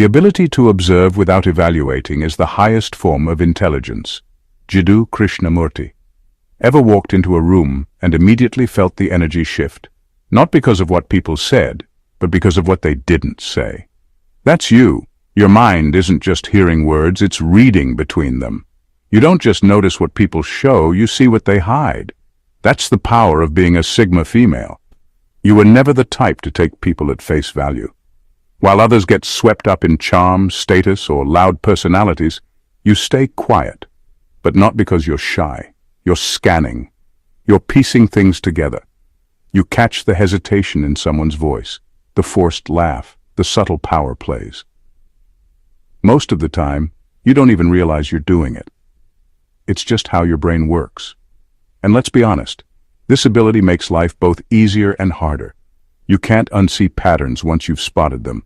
The ability to observe without evaluating is the highest form of intelligence. Jiddu Krishnamurti. Ever walked into a room and immediately felt the energy shift? Not because of what people said, but because of what they didn't say. That's you. Your mind isn't just hearing words, it's reading between them. You don't just notice what people show, you see what they hide. That's the power of being a Sigma female. You were never the type to take people at face value. While others get swept up in charm, status, or loud personalities, you stay quiet. But not because you're shy. You're scanning. You're piecing things together. You catch the hesitation in someone's voice, the forced laugh, the subtle power plays. Most of the time, you don't even realize you're doing it. It's just how your brain works. And let's be honest, this ability makes life both easier and harder. You can't unsee patterns once you've spotted them.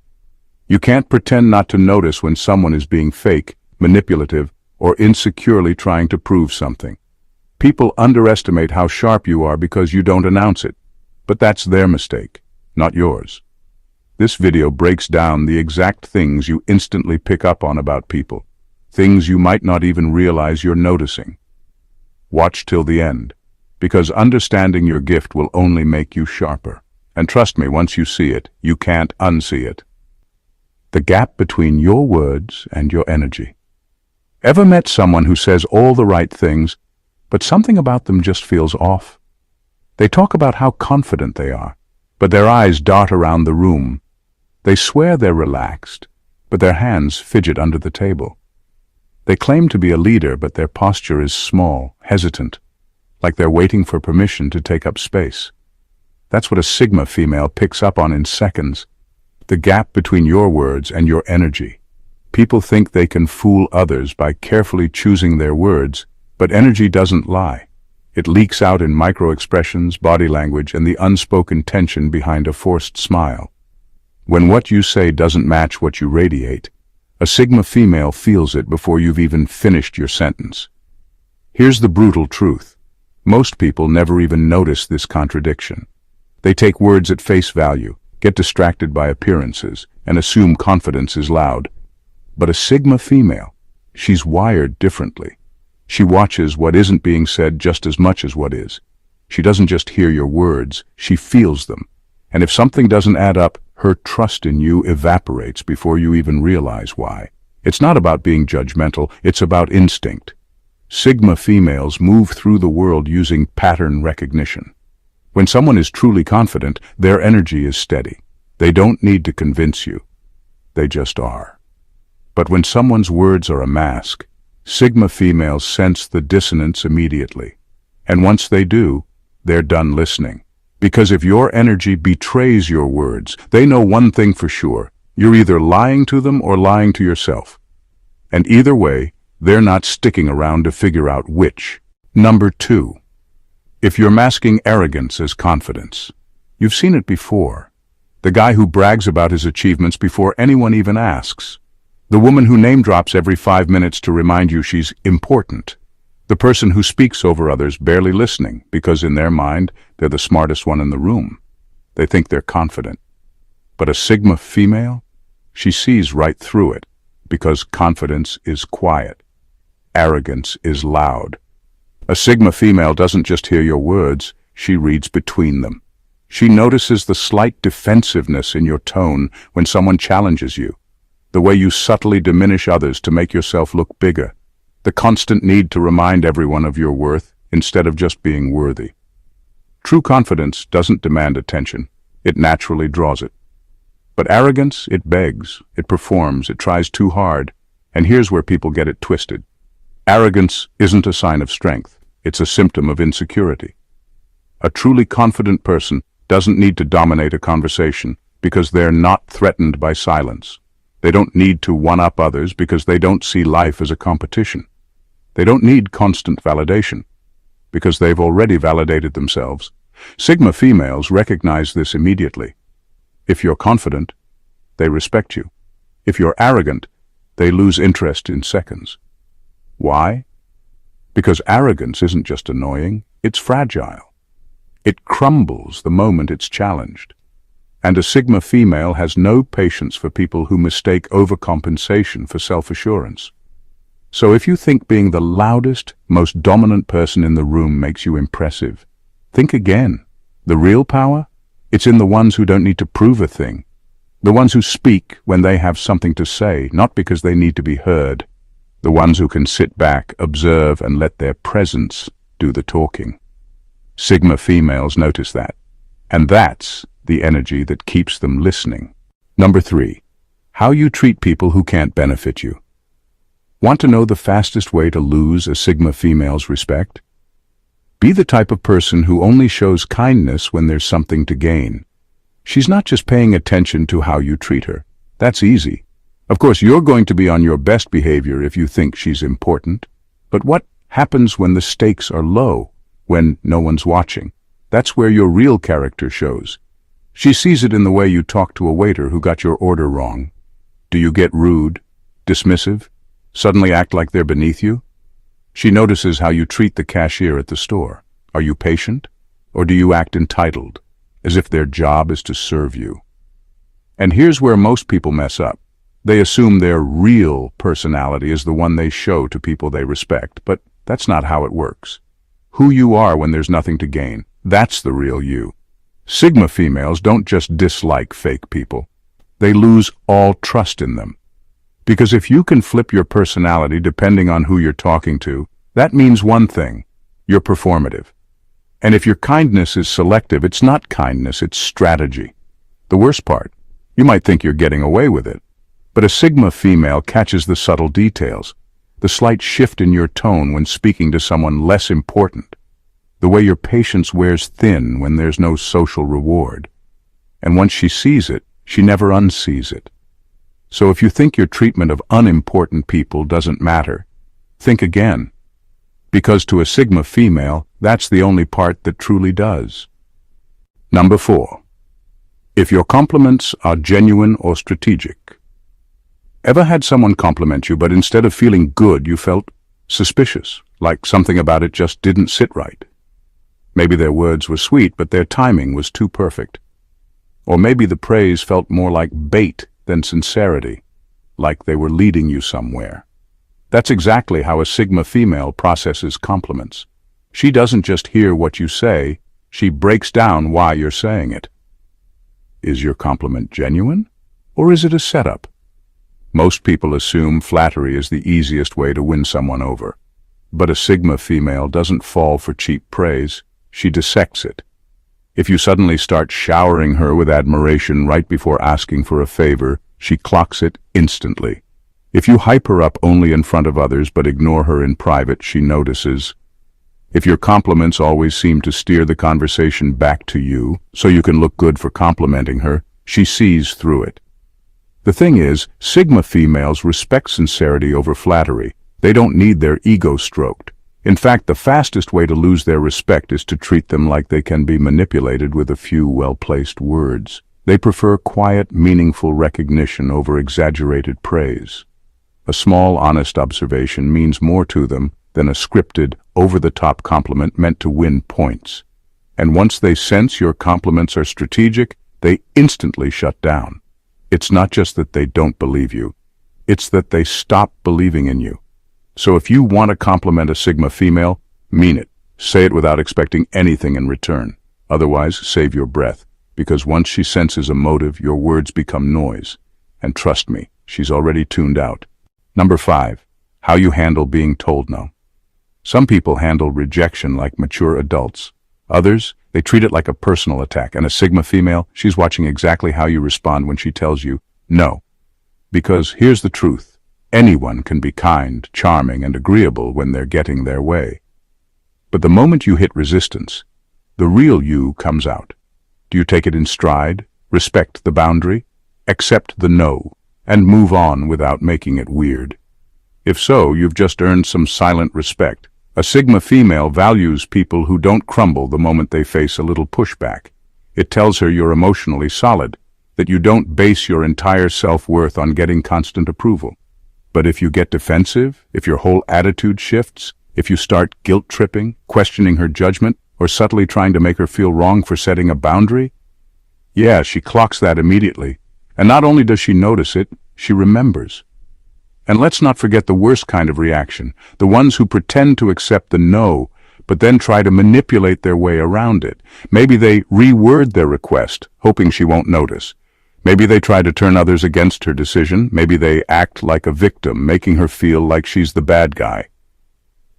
You can't pretend not to notice when someone is being fake, manipulative, or insecurely trying to prove something. People underestimate how sharp you are because you don't announce it. But that's their mistake, not yours. This video breaks down the exact things you instantly pick up on about people, things you might not even realize you're noticing. Watch till the end, because understanding your gift will only make you sharper. And trust me, once you see it, you can't unsee it. The gap between your words and your energy. Ever met someone who says all the right things, but something about them just feels off? They talk about how confident they are, but their eyes dart around the room. They swear they're relaxed, but their hands fidget under the table. They claim to be a leader, but their posture is small, hesitant, like they're waiting for permission to take up space. That's what a Sigma female picks up on in seconds. The gap between your words and your energy. People think they can fool others by carefully choosing their words, but energy doesn't lie. It leaks out in micro-expressions, body language, and the unspoken tension behind a forced smile. When what you say doesn't match what you radiate, a Sigma female feels it before you've even finished your sentence. Here's the brutal truth. Most people never even notice this contradiction. They take words at face value, get distracted by appearances, and assume confidence is loud. But a Sigma female, she's wired differently. She watches what isn't being said just as much as what is. She doesn't just hear your words, she feels them. And if something doesn't add up, her trust in you evaporates before you even realize why. It's not about being judgmental, it's about instinct. Sigma females move through the world using pattern recognition. When someone is truly confident, their energy is steady. They don't need to convince you. They just are. But when someone's words are a mask, Sigma females sense the dissonance immediately. And once they do, they're done listening. Because if your energy betrays your words, they know one thing for sure. You're either lying to them or lying to yourself. And either way, they're not sticking around to figure out which. Number 2. If you're masking arrogance as confidence. You've seen it before. The guy who brags about his achievements before anyone even asks. The woman who name drops every 5 minutes to remind you she's important. The person who speaks over others barely listening because in their mind, they're the smartest one in the room. They think they're confident. But a Sigma female? She sees right through it because confidence is quiet. Arrogance is loud. A Sigma female doesn't just hear your words, she reads between them. She notices the slight defensiveness in your tone when someone challenges you, the way you subtly diminish others to make yourself look bigger, the constant need to remind everyone of your worth instead of just being worthy. True confidence doesn't demand attention, it naturally draws it. But arrogance, it begs, it performs, it tries too hard, and here's where people get it twisted. Arrogance isn't a sign of strength, it's a symptom of insecurity. A truly confident person doesn't need to dominate a conversation because they're not threatened by silence. They don't need to one-up others because they don't see life as a competition. They don't need constant validation because they've already validated themselves. Sigma females recognize this immediately. If you're confident, they respect you. If you're arrogant, they lose interest in seconds. Why? Because arrogance isn't just annoying, it's fragile. It crumbles the moment it's challenged. And a Sigma female has no patience for people who mistake overcompensation for self-assurance. So if you think being the loudest, most dominant person in the room makes you impressive, think again. The real power? It's in the ones who don't need to prove a thing. The ones who speak when they have something to say, not because they need to be heard. The ones who can sit back, observe, and let their presence do the talking. Sigma females notice that. And that's the energy that keeps them listening. Number 3. How you treat people who can't benefit you. Want to know the fastest way to lose a Sigma female's respect? Be the type of person who only shows kindness when there's something to gain. She's not just paying attention to how you treat her. That's easy. Of course, you're going to be on your best behavior if you think she's important. But what happens when the stakes are low, when no one's watching? That's where your real character shows. She sees it in the way you talk to a waiter who got your order wrong. Do you get rude, dismissive, suddenly act like they're beneath you? She notices how you treat the cashier at the store. Are you patient? Or do you act entitled, as if their job is to serve you? And here's where most people mess up. They assume their real personality is the one they show to people they respect, but that's not how it works. Who you are when there's nothing to gain, that's the real you. Sigma females don't just dislike fake people. They lose all trust in them. Because if you can flip your personality depending on who you're talking to, that means one thing: you're performative. And if your kindness is selective, it's not kindness, it's strategy. The worst part, you might think you're getting away with it. But a Sigma female catches the subtle details, the slight shift in your tone when speaking to someone less important, the way your patience wears thin when there's no social reward. And once she sees it, she never unsees it. So if you think your treatment of unimportant people doesn't matter, think again. Because to a Sigma female, that's the only part that truly does. Number 4. If your compliments are genuine or strategic. Ever had someone compliment you, but instead of feeling good, you felt suspicious, like something about it just didn't sit right? Maybe their words were sweet, but their timing was too perfect. Or maybe the praise felt more like bait than sincerity, like they were leading you somewhere. That's exactly how a Sigma female processes compliments. She doesn't just hear what you say, she breaks down why you're saying it. Is your compliment genuine, or is it a setup? Most people assume flattery is the easiest way to win someone over. But a Sigma female doesn't fall for cheap praise, she dissects it. If you suddenly start showering her with admiration right before asking for a favor, she clocks it instantly. If you hype her up only in front of others but ignore her in private, she notices. If your compliments always seem to steer the conversation back to you, so you can look good for complimenting her, she sees through it. The thing is, Sigma females respect sincerity over flattery. They don't need their ego stroked. In fact, the fastest way to lose their respect is to treat them like they can be manipulated with a few well-placed words. They prefer quiet, meaningful recognition over exaggerated praise. A small, honest observation means more to them than a scripted, over-the-top compliment meant to win points. And once they sense your compliments are strategic, they instantly shut down. It's not just that they don't believe you. It's that they stop believing in you. So if you want to compliment a Sigma female, mean it. Say it without expecting anything in return. Otherwise, save your breath, because once she senses a motive, your words become noise. And trust me, she's already tuned out. Number 5. How you handle being told no. Some people handle rejection like mature adults. Others, they treat it like a personal attack. And a Sigma female, she's watching exactly how you respond when she tells you no. Because here's the truth. Anyone can be kind, charming, and agreeable when they're getting their way. But the moment you hit resistance, the real you comes out. Do you take it in stride, respect the boundary, accept the no, and move on without making it weird? If so, you've just earned some silent respect. A Sigma female values people who don't crumble the moment they face a little pushback. It tells her you're emotionally solid, that you don't base your entire self-worth on getting constant approval. But if you get defensive, if your whole attitude shifts, if you start guilt-tripping, questioning her judgment, or subtly trying to make her feel wrong for setting a boundary, Yeah, she clocks that immediately. And not only does she notice it, she remembers. And let's not forget the worst kind of reaction, the ones who pretend to accept the no, but then try to manipulate their way around it. Maybe they reword their request, hoping she won't notice. Maybe they try to turn others against her decision. Maybe they act like a victim, making her feel like she's the bad guy.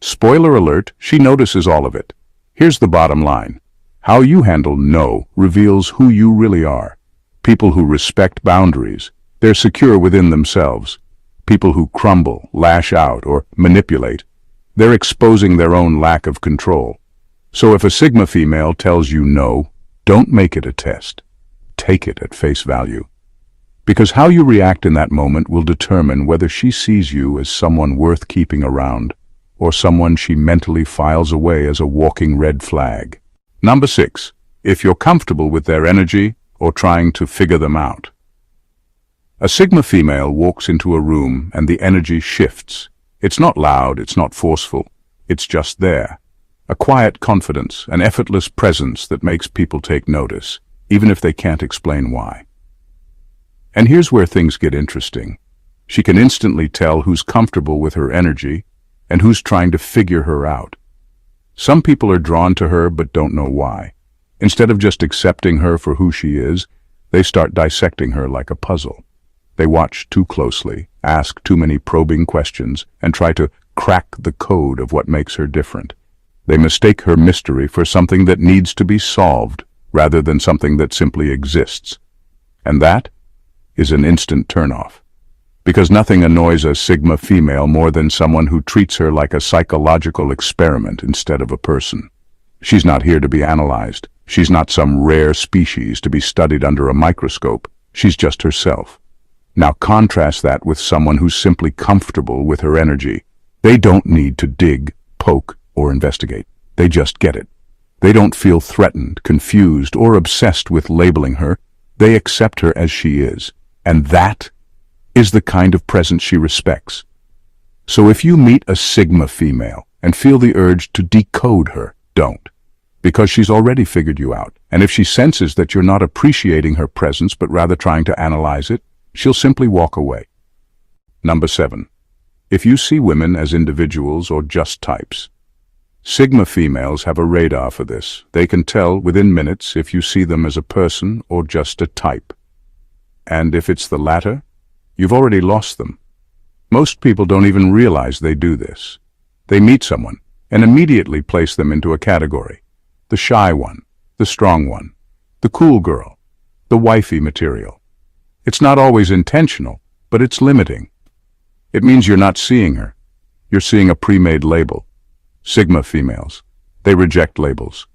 Spoiler alert, she notices all of it. Here's the bottom line. How you handle no reveals who you really are. People who respect boundaries. They're secure within themselves. People who crumble, lash out, or manipulate. They're exposing their own lack of control. So if a Sigma female tells you no, don't make it a test. Take it at face value. Because how you react in that moment will determine whether she sees you as someone worth keeping around, or someone she mentally files away as a walking red flag. Number 6. If you're comfortable with their energy or trying to figure them out. A Sigma female walks into a room and the energy shifts. It's not loud, it's not forceful, it's just there. A quiet confidence, an effortless presence that makes people take notice, even if they can't explain why. And here's where things get interesting. She can instantly tell who's comfortable with her energy and who's trying to figure her out. Some people are drawn to her but don't know why. Instead of just accepting her for who she is, they start dissecting her like a puzzle. They watch too closely, ask too many probing questions, and try to crack the code of what makes her different. They mistake her mystery for something that needs to be solved, rather than something that simply exists. And that is an instant turnoff. Because nothing annoys a Sigma female more than someone who treats her like a psychological experiment instead of a person. She's not here to be analyzed. She's not some rare species to be studied under a microscope. She's just herself. Now contrast that with someone who's simply comfortable with her energy. They don't need to dig, poke, or investigate. They just get it. They don't feel threatened, confused, or obsessed with labeling her. They accept her as she is. And that is the kind of presence she respects. So if you meet a Sigma female and feel the urge to decode her, don't. Because she's already figured you out. And if she senses that you're not appreciating her presence but rather trying to analyze it, she'll simply walk away. Number 7. If you see women as individuals or just types. Sigma females have a radar for this. They can tell within minutes if you see them as a person or just a type. And if it's the latter, you've already lost them. Most people don't even realize they do this. They meet someone and immediately place them into a category. The shy one, the strong one, the cool girl, the wifey material. It's not always intentional, but it's limiting. It means you're not seeing her. You're seeing a pre-made label. Sigma females. They reject labels.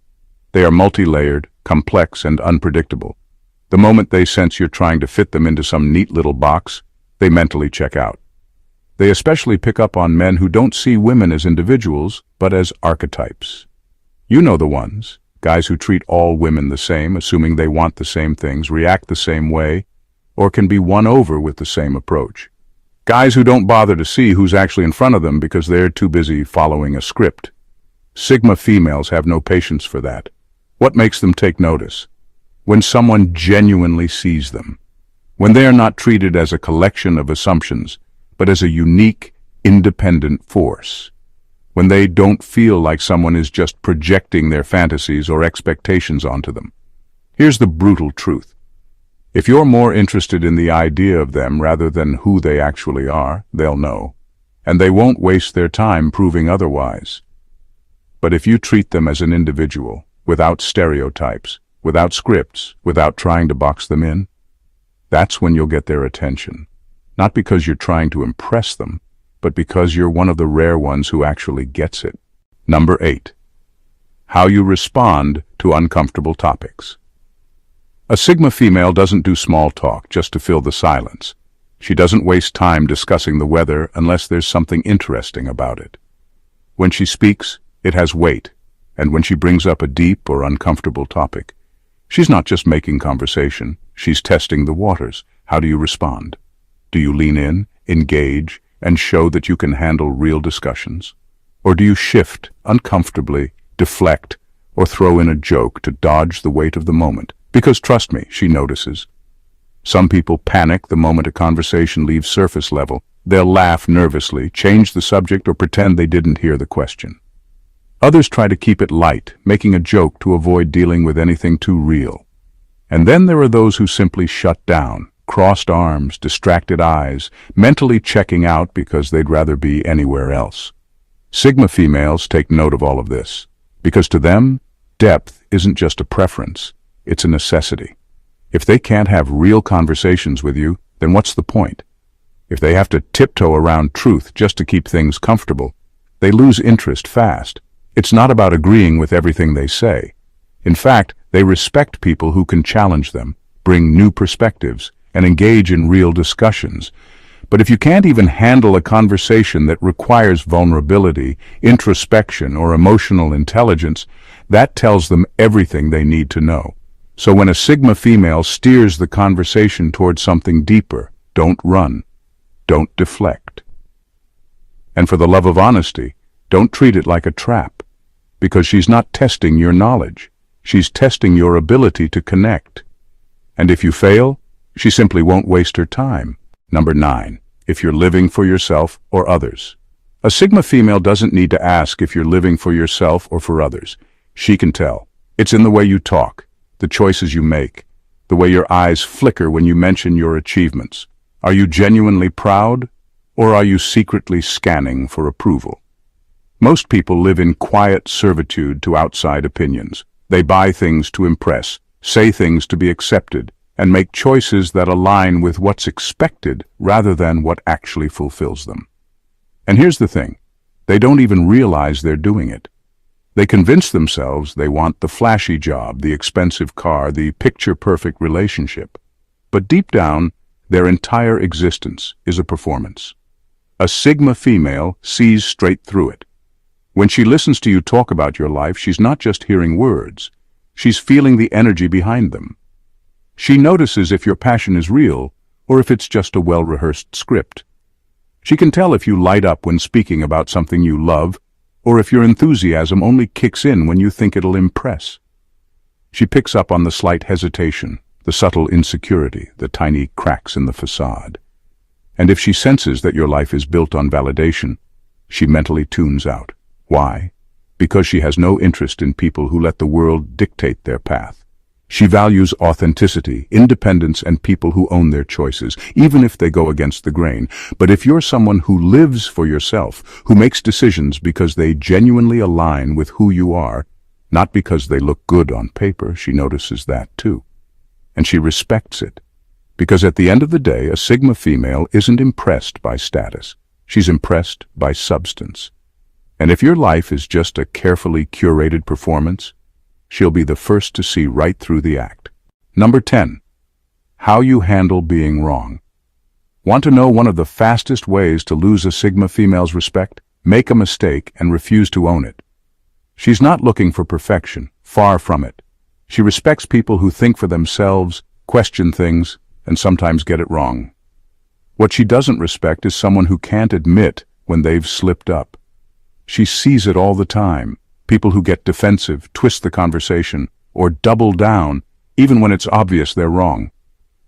They are multi-layered, complex, and unpredictable. The moment they sense you're trying to fit them into some neat little box, they mentally check out. They especially pick up on men who don't see women as individuals, but as archetypes. You know the ones. Guys who treat all women the same, assuming they want the same things, react the same way, or can be won over with the same approach. Guys who don't bother to see who's actually in front of them because they're too busy following a script. Sigma females have no patience for that. What makes them take notice? When someone genuinely sees them. When they are not treated as a collection of assumptions, but as a unique, independent force. When they don't feel like someone is just projecting their fantasies or expectations onto them. Here's the brutal truth. If you're more interested in the idea of them rather than who they actually are, they'll know. And they won't waste their time proving otherwise. But if you treat them as an individual, without stereotypes, without scripts, without trying to box them in, that's when you'll get their attention. Not because you're trying to impress them, but because you're one of the rare ones who actually gets it. Number 8. How you respond to uncomfortable topics. A Sigma female doesn't do small talk just to fill the silence. She doesn't waste time discussing the weather unless there's something interesting about it. When she speaks, it has weight, and when she brings up a deep or uncomfortable topic, she's not just making conversation, she's testing the waters. How do you respond? Do you lean in, engage, and show that you can handle real discussions? Or do you shift uncomfortably, deflect, or throw in a joke to dodge the weight of the moment? Because trust me, she notices. Some people panic the moment a conversation leaves surface level. They'll laugh nervously, change the subject, or pretend they didn't hear the question. Others try to keep it light, making a joke to avoid dealing with anything too real. And then there are those who simply shut down, crossed arms, distracted eyes, mentally checking out because they'd rather be anywhere else. Sigma females take note of all of this, because to them, depth isn't just a preference, it's a necessity. If they can't have real conversations with you, then what's the point? If they have to tiptoe around truth just to keep things comfortable, they lose interest fast. It's not about agreeing with everything they say. In fact, they respect people who can challenge them, bring new perspectives, and engage in real discussions. But if you can't even handle a conversation that requires vulnerability, introspection, or emotional intelligence, that tells them everything they need to know. So when a Sigma female steers the conversation towards something deeper, don't run. Don't deflect. And for the love of honesty, don't treat it like a trap, because she's not testing your knowledge. She's testing your ability to connect. And if you fail, she simply won't waste her time. Number 9. If you're living for yourself or others. A Sigma female doesn't need to ask if you're living for yourself or for others. She can tell. It's in the way you talk, the choices you make, the way your eyes flicker when you mention your achievements. Are you genuinely proud, or are you secretly scanning for approval? Most people live in quiet servitude to outside opinions. They buy things to impress, say things to be accepted, and make choices that align with what's expected rather than what actually fulfills them. And here's the thing, they don't even realize they're doing it. They convince themselves they want the flashy job, the expensive car, the picture-perfect relationship. But deep down, their entire existence is a performance. A Sigma female sees straight through it. When she listens to you talk about your life, she's not just hearing words, she's feeling the energy behind them. She notices if your passion is real, or if it's just a well-rehearsed script. She can tell if you light up when speaking about something you love, or if your enthusiasm only kicks in when you think it'll impress. She picks up on the slight hesitation, the subtle insecurity, the tiny cracks in the facade. And if she senses that your life is built on validation, she mentally tunes out. Why? Because she has no interest in people who let the world dictate their path. She values authenticity, independence, and people who own their choices, even if they go against the grain. But if you're someone who lives for yourself, who makes decisions because they genuinely align with who you are, not because they look good on paper, she notices that too. And she respects it. Because at the end of the day, a Sigma female isn't impressed by status. She's impressed by substance. And if your life is just a carefully curated performance, she'll be the first to see right through the act. Number 10. How you handle being wrong. Want to know one of the fastest ways to lose a Sigma female's respect? Make a mistake and refuse to own it. She's not looking for perfection, far from it. She respects people who think for themselves, question things, and sometimes get it wrong. What she doesn't respect is someone who can't admit when they've slipped up. She sees it all the time. People who get defensive, twist the conversation, or double down, even when it's obvious they're wrong.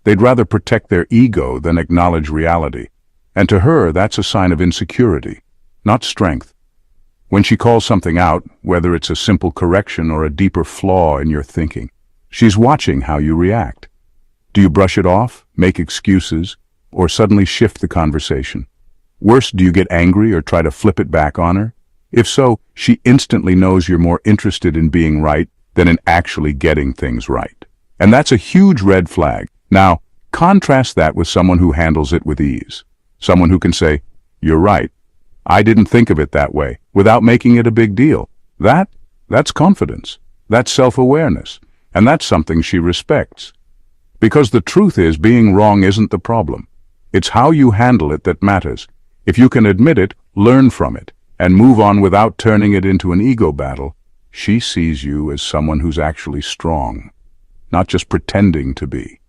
They'd rather protect their ego than acknowledge reality. And to her, that's a sign of insecurity, not strength. When she calls something out, whether it's a simple correction or a deeper flaw in your thinking, she's watching how you react. Do you brush it off, make excuses, or suddenly shift the conversation? Worse, do you get angry or try to flip it back on her? If so, she instantly knows you're more interested in being right than in actually getting things right. And that's a huge red flag. Now, contrast that with someone who handles it with ease. Someone who can say, "You're right. I didn't think of it that way," without making it a big deal. That's confidence. That's self-awareness. And that's something she respects. Because the truth is, being wrong isn't the problem. It's how you handle it that matters. If you can admit it, learn from it, and move on without turning it into an ego battle, she sees you as someone who's actually strong, not just pretending to be.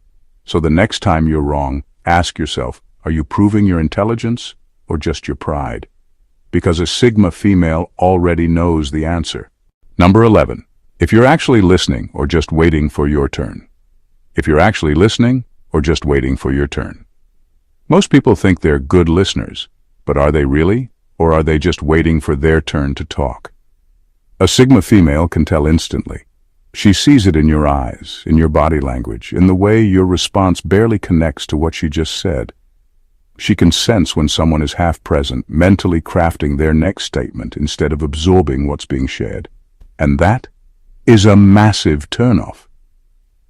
So the next time you're wrong, ask yourself, are you proving your intelligence or just your pride? Because a Sigma female already knows the answer. Number 11. If you're actually listening or just waiting for your turn. if you're actually listening or just waiting for your turn. Most people think they're good listeners, but are they really, or are they just waiting for their turn to talk? A Sigma female can tell instantly. She sees it in your eyes, in your body language, in the way your response barely connects to what she just said. She can sense when someone is half present, mentally crafting their next statement instead of absorbing what's being shared. And that is a massive turnoff.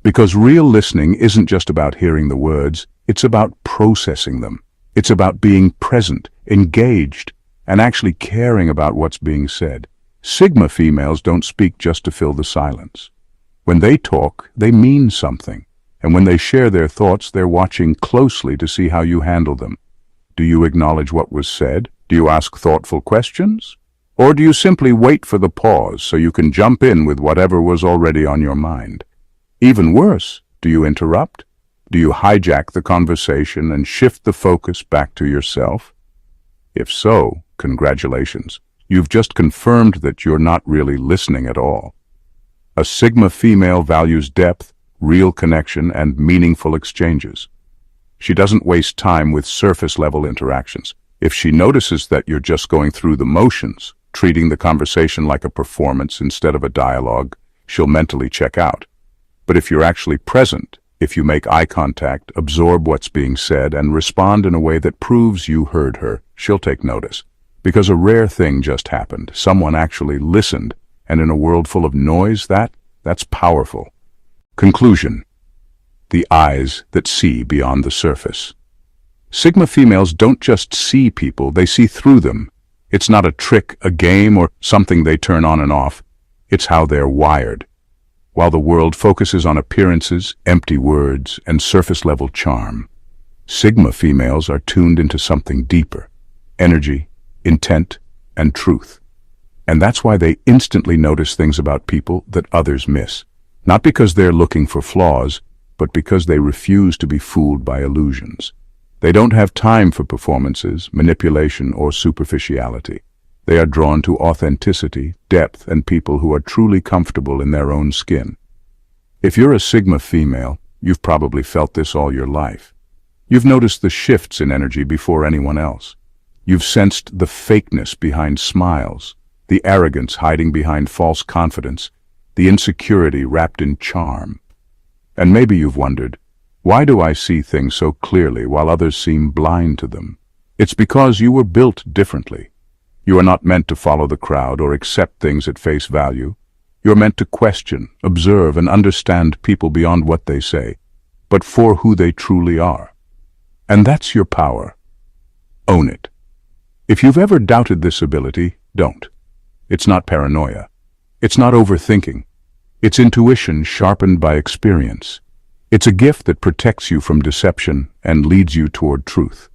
Because real listening isn't just about hearing the words, it's about processing them. It's about being present, engaged, and actually caring about what's being said. Sigma females don't speak just to fill the silence. When they talk, they mean something. And when they share their thoughts, they're watching closely to see how you handle them. Do you acknowledge what was said? Do you ask thoughtful questions? Or do you simply wait for the pause so you can jump in with whatever was already on your mind? Even worse, do you interrupt? Do you hijack the conversation and shift the focus back to yourself? If so, congratulations. You've just confirmed that you're not really listening at all. A Sigma female values depth, real connection, and meaningful exchanges. She doesn't waste time with surface-level interactions. If she notices that you're just going through the motions, treating the conversation like a performance instead of a dialogue, she'll mentally check out. But if you're actually present, if you make eye contact, absorb what's being said, and respond in a way that proves you heard her, she'll take notice. Because a rare thing just happened. Someone actually listened, and in a world full of noise, that's powerful. Conclusion: the eyes that see beyond the surface. Sigma females don't just see people, they see through them. It's not a trick, a game, or something they turn on and off. It's how they're wired. While the world focuses on appearances, empty words, and surface-level charm, Sigma females are tuned into something deeper: energy, intent, and truth. And that's why they instantly notice things about people that others miss. Not because they're looking for flaws, but because they refuse to be fooled by illusions. They don't have time for performances, manipulation, or superficiality. They are drawn to authenticity, depth, and people who are truly comfortable in their own skin. If you're a Sigma female, you've probably felt this all your life. You've noticed the shifts in energy before anyone else. You've sensed the fakeness behind smiles, the arrogance hiding behind false confidence, the insecurity wrapped in charm. And maybe you've wondered, why do I see things so clearly while others seem blind to them? It's because you were built differently. You are not meant to follow the crowd or accept things at face value. You're meant to question, observe, and understand people beyond what they say, but for who they truly are. And that's your power. Own it. If you've ever doubted this ability, don't. It's not paranoia. It's not overthinking. It's intuition sharpened by experience. It's a gift that protects you from deception and leads you toward truth.